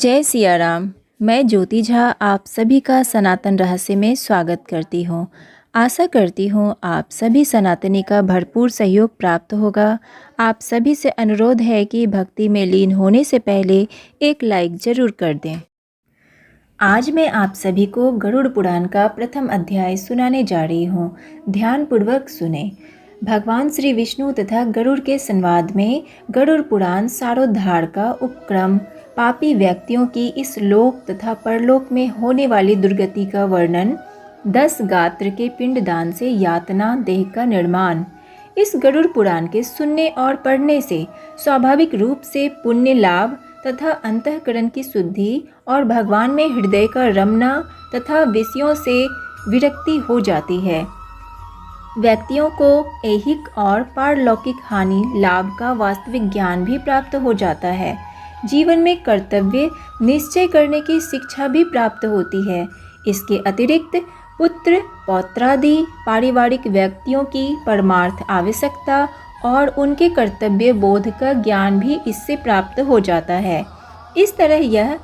जय सिया राम। मैं ज्योति झा आप सभी का सनातन रहस्य में स्वागत करती हूँ। आशा करती हूँ आप सभी सनातनी का भरपूर सहयोग प्राप्त होगा। आप सभी से अनुरोध है कि भक्ति में लीन होने से पहले एक लाइक ज़रूर कर दें। आज मैं आप सभी को गरुड़ पुराण का प्रथम अध्याय सुनाने जा रही हूँ। ध्यानपूर्वक सुने। भगवान श्री विष्णु तथा गरुड़ के संवाद में गरुड़ पुराण सारोद्धार का उपक्रम, पापी व्यक्तियों की इस लोक तथा परलोक में होने वाली दुर्गति का वर्णन, 10 गात्र के पिंडदान से यातना देह का निर्माण। इस गरुड़ पुराण के सुनने और पढ़ने से स्वाभाविक रूप से पुण्य लाभ तथा अंतःकरण की शुद्धि और भगवान में हृदय का रमना तथा विषयों से विरक्ति हो जाती है। व्यक्तियों को ऐहिक और पारलौकिक हानि लाभ का वास्तविक ज्ञान भी प्राप्त हो जाता है। जीवन में कर्तव्य निश्चय करने की शिक्षा भी प्राप्त होती है। इसके अतिरिक्त पुत्र पौत्रादि पारिवारिक व्यक्तियों की परमार्थ आवश्यकता और उनके कर्तव्य बोध का ज्ञान भी इससे प्राप्त हो जाता है। इस तरह यह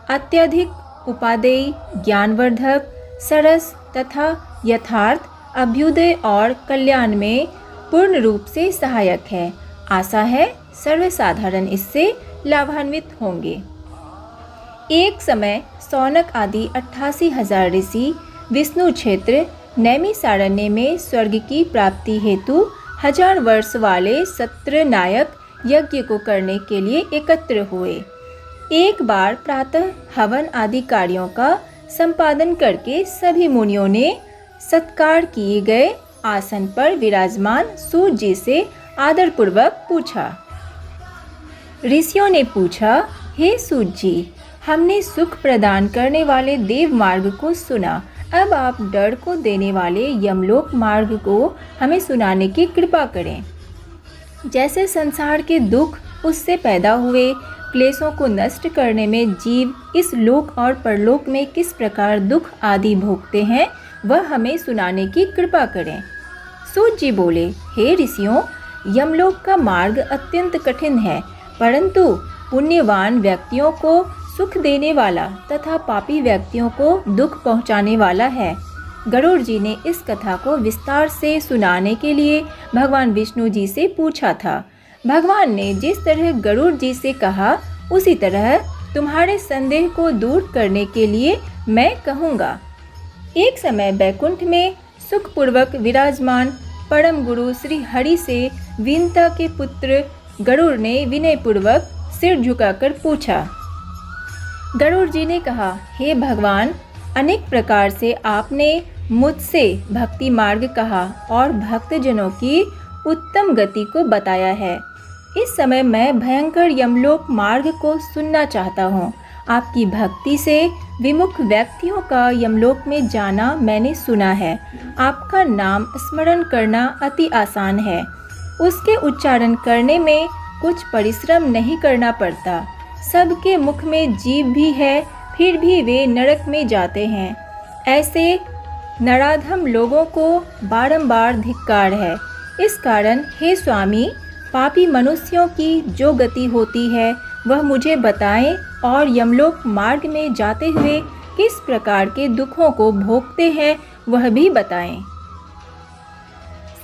अत्यधिक उपादेय, ज्ञानवर्धक, सरस तथा यथार्थ अभ्युदय और कल्याण में पूर्ण रूप से सहायक है। आशा है सर्वसाधारण इससे लाभान्वित होंगे। एक समय सौनक आदि 88,000 ऋषि विष्णु क्षेत्र नैमिषारण्य में स्वर्ग की प्राप्ति हेतु 1000 वर्ष वाले सत्र नायक यज्ञ को करने के लिए एकत्र हुए। एक बार प्रातः हवन आदि कार्यों का संपादन करके सभी मुनियों ने सत्कार किए गए आसन पर विराजमान सूर्य जी से आदरपूर्वक पूछा। ऋषियों ने पूछा, हे सूर्य जी, हमने सुख प्रदान करने वाले देव मार्ग को सुना, अब आप डर को देने वाले यमलोक मार्ग को हमें सुनाने की कृपा करें। जैसे संसार के दुख उससे पैदा हुए क्लेशों को नष्ट करने में जीव इस लोक और परलोक में किस प्रकार दुख आदि भोगते हैं, वह हमें सुनाने की कृपा करें। सूर्य जी बोले, हे ऋषियों, यमलोक का मार्ग अत्यंत कठिन है, परंतु पुण्यवान व्यक्तियों को सुख देने वाला तथा पापी व्यक्तियों को दुख पहुंचाने वाला है। गरुड़ जी ने इस कथा को विस्तार से सुनाने के लिए भगवान विष्णु जी से पूछा था। भगवान ने जिस तरह गरुड़ जी से कहा, उसी तरह तुम्हारे संदेह को दूर करने के लिए मैं कहूँगा। एक समय बैकुंठ में सुखपूर्वक विराजमान परम गुरु श्री हरि से विनता के पुत्र गरुड़ ने विनयपूर्वक सिर झुकाकर पूछा। गरुड़ जी ने कहा, हे भगवान, अनेक प्रकार से आपने मुझसे भक्ति मार्ग कहा और भक्तजनों की उत्तम गति को बताया है। इस समय मैं भयंकर यमलोक मार्ग को सुनना चाहता हूँ। आपकी भक्ति से विमुख व्यक्तियों का यमलोक में जाना मैंने सुना है। आपका नाम स्मरण करना अति आसान है। उसके उच्चारण करने में कुछ परिश्रम नहीं करना पड़ता। सबके मुख में जीभ भी है, फिर भी वे नरक में जाते हैं। ऐसे नराधम लोगों को बारंबार धिक्कार है। इस कारण हे स्वामी, पापी मनुष्यों की जो गति होती है वह मुझे बताएं और यमलोक मार्ग में जाते हुए किस प्रकार के दुखों को भोगते हैं वह भी बताएं।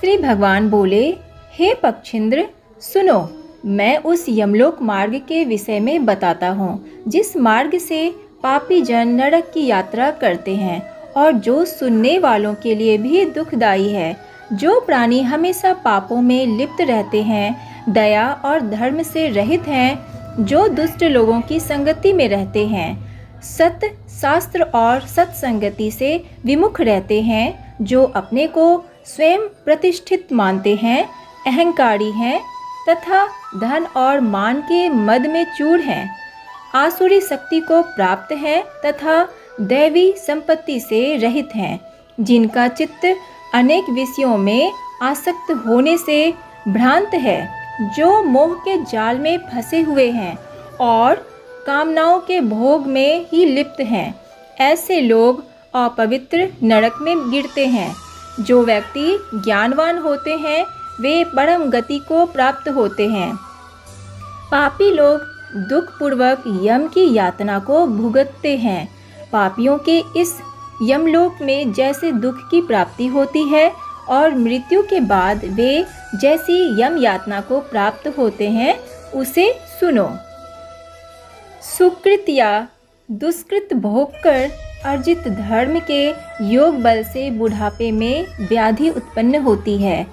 श्री भगवान बोले, हे पक्षिंद्र, सुनो, मैं उस यमलोक मार्ग के विषय में बताता हूँ जिस मार्ग से पापी जन नरक की यात्रा करते हैं और जो सुनने वालों के लिए भी दुखदायी है। जो प्राणी हमेशा पापों में लिप्त रहते हैं, दया और धर्म से रहित हैं, जो दुष्ट लोगों की संगति में रहते हैं, सत्य शास्त्र और सत्संगति से विमुख रहते हैं, जो अपने को स्वयं प्रतिष्ठित मानते हैं, अहंकारी हैं तथा धन और मान के मद में चूर हैं, आसुरी शक्ति को प्राप्त हैं तथा दैवी संपत्ति से रहित हैं, जिनका चित्त अनेक विषयों में आसक्त होने से भ्रांत है, जो मोह के जाल में फंसे हुए हैं और कामनाओं के भोग में ही लिप्त हैं। ऐसे लोग अपवित्र नरक में गिरते हैं। जो व्यक्ति ज्ञानवान होते हैं वे परम गति को प्राप्त होते हैं। पापी लोग दुखपूर्वक यम की यातना को भुगतते हैं। पापियों के इस यमलोक में जैसे दुख की प्राप्ति होती है और मृत्यु के बाद वे जैसी यम यातना को प्राप्त होते हैं, उसे सुनो। सुकृत या दुष्कृत भोग कर अर्जित धर्म के योग बल से बुढ़ापे में व्याधि उत्पन्न होती है।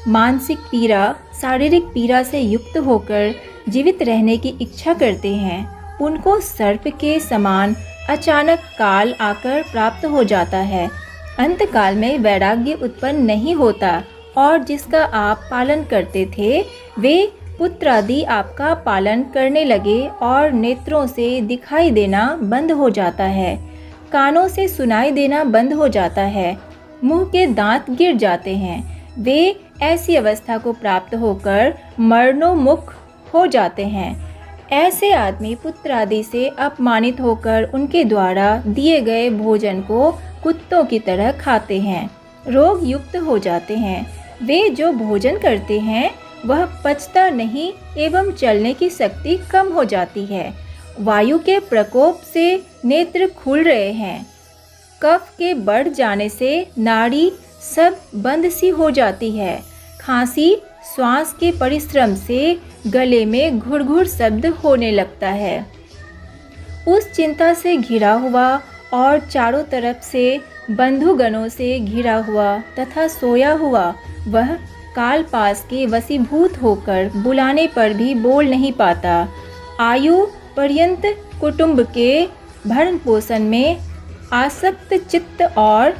मानसिक पीड़ा, शारीरिक पीड़ा से युक्त होकर जीवित रहने की इच्छा करते हैं। उनको सर्प के समान अचानक काल आकर प्राप्त हो जाता है। अंतकाल में वैराग्य उत्पन्न नहीं होता और जिसका आप पालन करते थे वे पुत्र आदि आपका पालन करने लगे और नेत्रों से दिखाई देना बंद हो जाता है, कानों से सुनाई देना बंद हो जाता है, मुंह के दांत गिर जाते हैं। वे ऐसी अवस्था को प्राप्त होकर मरणोन्मुख हो जाते हैं। ऐसे आदमी पुत्र आदि से अपमानित होकर उनके द्वारा दिए गए भोजन को कुत्तों की तरह खाते हैं, रोग युक्त हो जाते हैं। वे जो भोजन करते हैं वह पचता नहीं एवं चलने की शक्ति कम हो जाती है। वायु के प्रकोप से नेत्र खुल रहे हैं। कफ के बढ़ जाने से नाड़ी सब बंद सी हो जाती है। खांसी, श्वास के परिश्रम से गले में घुड़घुड़ शब्द होने लगता है। उस चिंता से घिरा हुआ और चारों तरफ से बंधुगणों से घिरा हुआ तथा सोया हुआ वह काल पास के वशीभूत होकर बुलाने पर भी बोल नहीं पाता। आयु पर्यंत कुटुंब के भरण पोषण में आसक्त चित्त और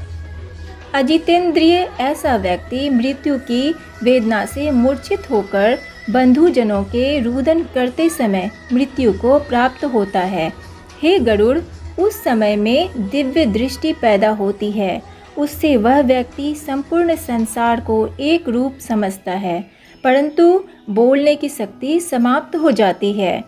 अजितेंद्रिय ऐसा व्यक्ति मृत्यु की वेदना से मूर्छित होकर बंधुजनों के रुदन करते समय मृत्यु को प्राप्त होता है। हे गरुड़, उस समय में दिव्य दृष्टि पैदा होती है। उससे वह व्यक्ति संपूर्ण संसार को एक रूप समझता है, परंतु बोलने की शक्ति समाप्त हो जाती है।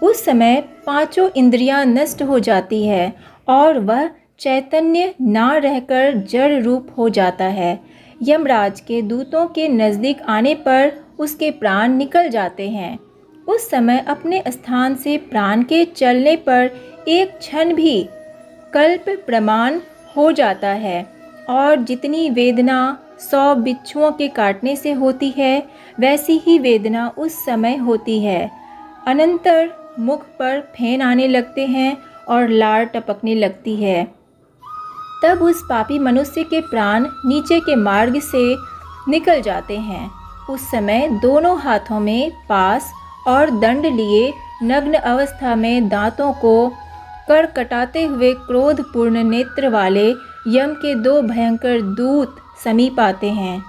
उस समय पांचों इंद्रियां नष्ट हो जाती है और वह चैतन्य ना रहकर जड़ रूप हो जाता है। यमराज के दूतों के नज़दीक आने पर उसके प्राण निकल जाते हैं। उस समय अपने स्थान से प्राण के चलने पर एक क्षण भी कल्प प्रमाण हो जाता है और जितनी वेदना 100 बिच्छुओं के काटने से होती है वैसी ही वेदना उस समय होती है। अनंतर मुख पर फेन आने लगते हैं और लार टपकने लगती है। तब उस पापी मनुष्य के प्राण नीचे के मार्ग से निकल जाते हैं। उस समय दोनों हाथों में पास और दंड लिए नग्न अवस्था में दांतों को करकटाते हुए क्रोधपूर्ण नेत्र वाले यम के 2 भयंकर दूत समीप आते हैं।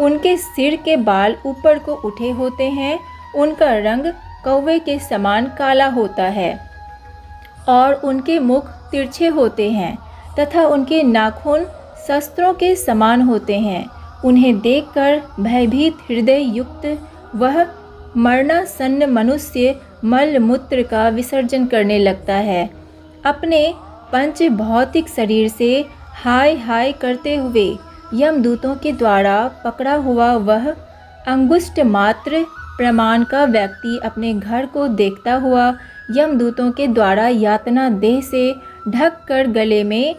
उनके सिर के बाल ऊपर को उठे होते हैं। उनका रंग कौवे के समान काला होता है और उनके मुख तिरछे होते हैं तथा उनके नाखून शस्त्रों के समान होते हैं। उन्हें देखकर भयभीत हृदय युक्त वह मरणासन्न मनुष्य मल मूत्र का विसर्जन करने लगता है। अपने पंच भौतिक शरीर से हाय हाय करते हुए यमदूतों के द्वारा पकड़ा हुआ वह अंगुष्ठ मात्र प्रमाण का व्यक्ति अपने घर को देखता हुआ यमदूतों के द्वारा यातना देह से ढक कर गले में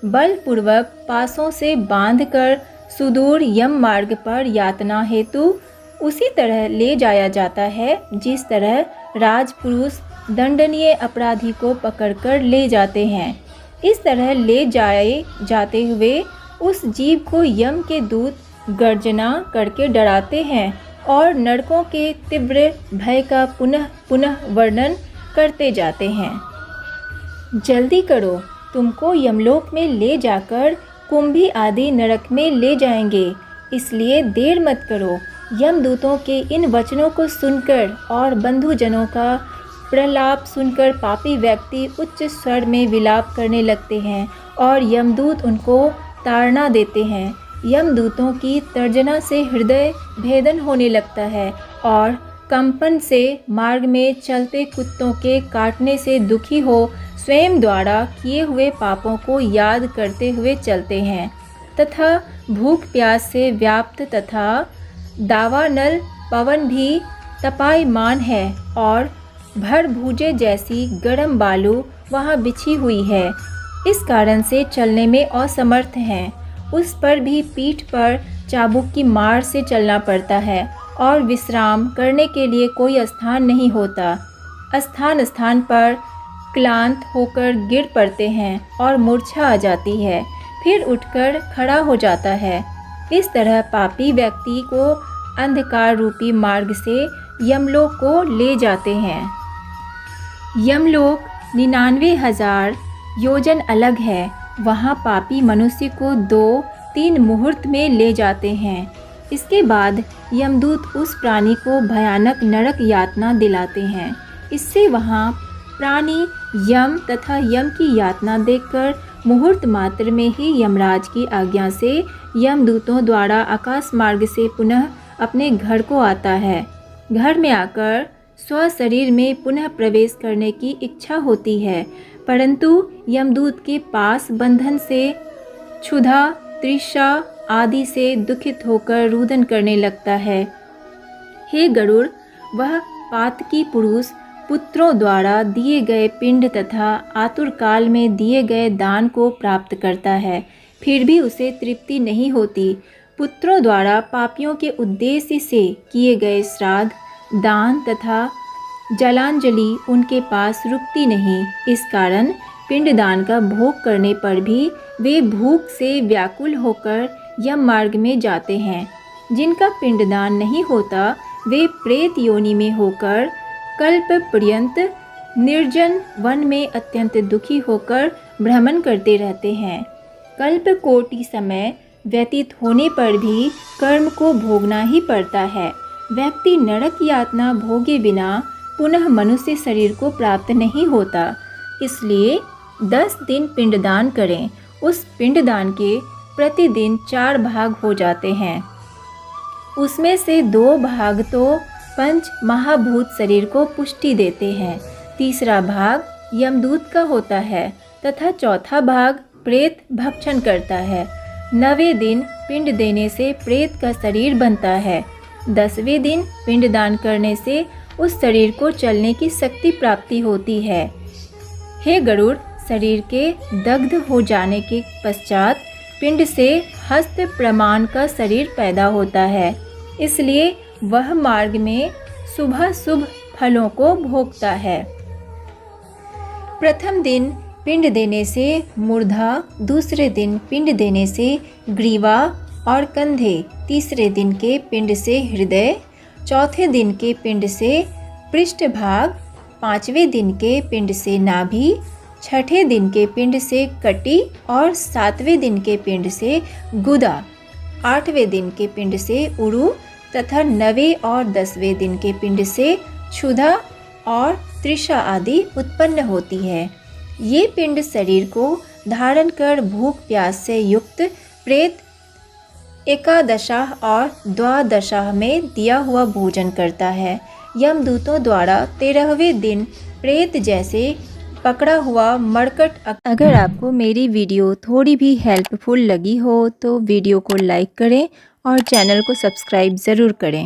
बलपूर्वक पासों से बांधकर सुदूर यम मार्ग पर यातना हेतु उसी तरह ले जाया जाता है जिस तरह राजपुरुष दंडनीय अपराधी को पकड़कर ले जाते हैं। इस तरह ले जाते हुए उस जीव को यम के दूत गर्जना करके डराते हैं और नरकों के तीव्र भय का पुनः पुनः वर्णन करते जाते हैं। जल्दी करो, तुमको यमलोक में ले जाकर कुंभी आदि नरक में ले जाएंगे, इसलिए देर मत करो। यमदूतों के इन वचनों को सुनकर और बंधुजनों का प्रलाप सुनकर पापी व्यक्ति उच्च स्वर में विलाप करने लगते हैं और यमदूत उनको ताड़ना देते हैं। यमदूतों की तर्जना से हृदय भेदन होने लगता है और कंपन से मार्ग में चलते कुत्तों के काटने से दुखी हो स्वयं द्वारा किए हुए पापों को याद करते हुए चलते हैं तथा भूख प्यास से व्याप्त तथा दावानल पवन भी तपायमान है और भर भूजे जैसी गर्म बालू वहाँ बिछी हुई है। इस कारण से चलने में असमर्थ हैं। उस पर भी पीठ पर चाबुक की मार से चलना पड़ता है और विश्राम करने के लिए कोई स्थान नहीं होता। स्थान स्थान पर क्लांत होकर गिर पड़ते हैं और मूर्छा आ जाती है, फिर उठकर खड़ा हो जाता है। इस तरह पापी व्यक्ति को अंधकार रूपी मार्ग से यमलोक को ले जाते हैं। यमलोक 99,000 योजन अलग है। वहाँ पापी मनुष्य को 2-3 मुहूर्त में ले जाते हैं। इसके बाद यमदूत उस प्राणी को भयानक नरक यातना दिलाते हैं। इससे वहाँ प्राणी यम तथा यम की यातना देखकर मुहूर्त मात्र में ही यमराज की आज्ञा से यमदूतों द्वारा आकाश मार्ग से पुनः अपने घर को आता है। घर में आकर स्व शरीर में पुनः प्रवेश करने की इच्छा होती है, परंतु यमदूत के पास बंधन से क्षुधा, तृषा आदि से दुखित होकर रुदन करने लगता है। हे गरुड़, वह पातकी पुरुष पुत्रों द्वारा दिए गए पिंड तथा आतुर काल में दिए गए दान को प्राप्त करता है, फिर भी उसे तृप्ति नहीं होती। पुत्रों द्वारा पापियों के उद्देश्य से किए गए श्राद्ध, दान तथा जलांजलि उनके पास रुकती नहीं। इस कारण पिंडदान का भोग करने पर भी वे भूख से व्याकुल होकर यम मार्ग में जाते हैं। जिनका पिंडदान नहीं होता वे प्रेत योनि में होकर कल्प पर्यंत निर्जन वन में अत्यंत दुखी होकर भ्रमण करते रहते हैं। कल्प कोटि समय व्यतीत होने पर भी कर्म को भोगना ही पड़ता है। व्यक्ति नरक यातना भोगे बिना पुनः मनुष्य शरीर को प्राप्त नहीं होता। इसलिए 10 दिन पिंडदान करें। उस पिंडदान के प्रतिदिन 4 भाग हो जाते हैं। उसमें से 2 भाग तो पंच महाभूत शरीर को पुष्टि देते हैं, तीसरा भाग यमदूत का होता है तथा चौथा भाग प्रेत भक्षण करता है। 9वें दिन पिंड देने से प्रेत का शरीर बनता है। 10वें दिन पिंडदान करने से उस शरीर को चलने की शक्ति प्राप्ति होती है। हे गरुड़, शरीर के दग्ध हो जाने के पश्चात पिंड से हस्त प्रमाण का शरीर पैदा होता है। इसलिए वह मार्ग में शुभ फलों को भोगता है। प्रथम दिन पिंड देने से मूर्धा, दूसरे दिन पिंड देने से ग्रीवा और कंधे, तीसरे दिन के पिंड से हृदय, चौथे दिन के पिंड से पृष्ठभाग, 5वें दिन के पिंड से नाभि, 6ठे दिन के पिंड से कटी और 7वें दिन के पिंड से गुदा, 8वें दिन के पिंड से उरु तथा 9वें और 10वें दिन के पिंड से क्षुधा और तृषा आदि उत्पन्न होती है। ये पिंड शरीर को धारण कर भूख प्यास से युक्त प्रेत एकादशा और द्वादशा में दिया हुआ भोजन करता है। यमदूतों द्वारा 13वें दिन प्रेत जैसे पकड़ा हुआ मरकट। अगर आपको मेरी वीडियो थोड़ी भी हेल्पफुल लगी हो तो वीडियो को लाइक करें और चैनल को सब्सक्राइब ज़रूर करें।